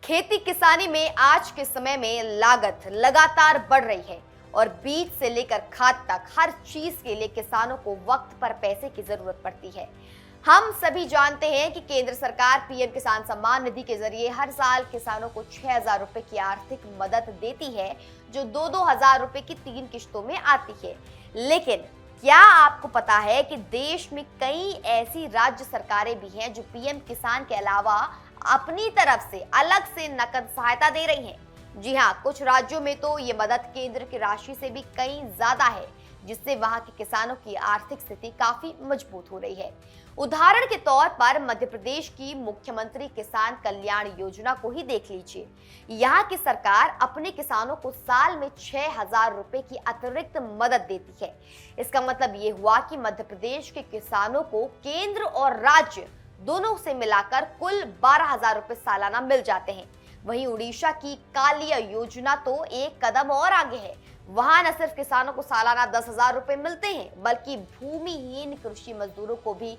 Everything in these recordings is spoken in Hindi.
खेती किसानी में आज के समय में लागत लगातार बढ़ रही है और बीज से लेकर खाद तक हर चीज के लिए किसानों को वक्त पर पैसे की जरूरत पड़ती है। हम सभी जानते हैं कि केंद्र सरकार पीएम किसान सम्मान निधि के जरिए हर साल किसानों को 6,000 रुपए की आर्थिक मदद देती है, जो 2-2 हजार रुपए की 3 किश्तों में आती है। लेकिन क्या आपको पता है कि देश में कई ऐसी राज्य सरकारें भी हैं जो पीएम किसान के अलावा अपनी तरफ से अलग से नकद सहायता दे रही हैं। जी हाँ, कुछ राज्यों में तो ये मदद केंद्र की राशि से भी कहीं ज्यादा है, जिससे वहां के किसानों की आर्थिक स्थिति काफी मजबूत हो रही है। उदाहरण के तौर पर मध्य प्रदेश की मुख्यमंत्री किसान कल्याण योजना को ही देख लीजिए। यहाँ की सरकार अपने किसानों को साल में 6,000 रुपए की अतिरिक्त मदद देती है। इसका मतलब ये हुआ कि मध्य प्रदेश के किसानों को केंद्र और राज्य दोनों से मिलाकर कुल 12,000 रुपए सालाना मिल जाते हैं। वहीं उड़ीसा की कालिया योजना तो एक कदम और आगे है। वहां न सिर्फ किसानों को सालाना 10,000 रुपए मिलते हैं, बल्कि भूमिहीन कृषि मजदूरों को भी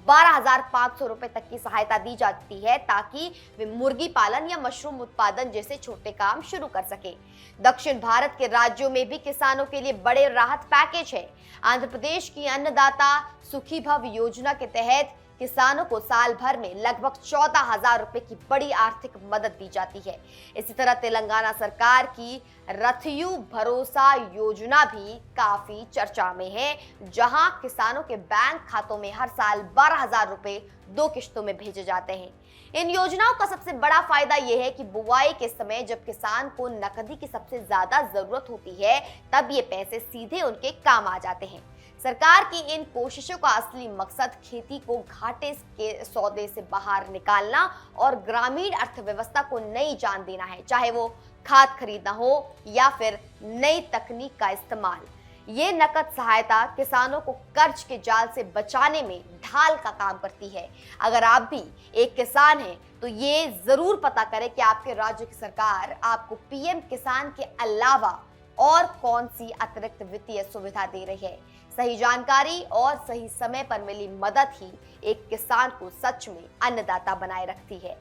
12,500 रुपए तक की सहायता दी जाती है, ताकि वे मुर्गी पालन या मशरूम उत्पादन जैसे छोटे काम शुरू कर सके। दक्षिण भारत के राज्यों में भी किसानों के लिए बड़े राहत पैकेज है। आंध्र प्रदेश की अन्नदाता सुखीभव योजना के तहत किसानों को साल भर में लगभग 14,000 रुपए की बड़ी आर्थिक मदद दी जाती है। इसी तरह तेलंगाना सरकार की रथयु भरोसा योजना भी काफी चर्चा में है, जहां किसानों के बैंक खातों में हर साल 12,000 रुपए 2 किश्तों में भेजे जाते हैं। इन योजनाओं का सबसे बड़ा फायदा यह है कि बुआई के समय जब किसान को नकदी की सबसे ज्यादा जरूरत होती है, तब ये पैसे सीधे उनके काम आ जाते हैं। सरकार की इन कोशिशों का असली मकसद खेती को घाटे के सौदे से बाहर निकालना और ग्रामीण अर्थव्यवस्था को नई जान देना है, चाहे वो खाद खरीदना हो या फिर नई तकनीक का इस्तेमाल। ये नकद सहायता किसानों को कर्ज के जाल से बचाने में ढाल का काम करती है। अगर आप भी एक किसान हैं तो ये जरूर पता करें कि आपके राज्य की सरकार आपको पीएम किसान के अलावा और कौन सी अतिरिक्त वित्तीय सुविधा दे रही है। सही जानकारी और सही समय पर मिली मदद ही एक किसान को सच में अन्नदाता बनाए रखती है।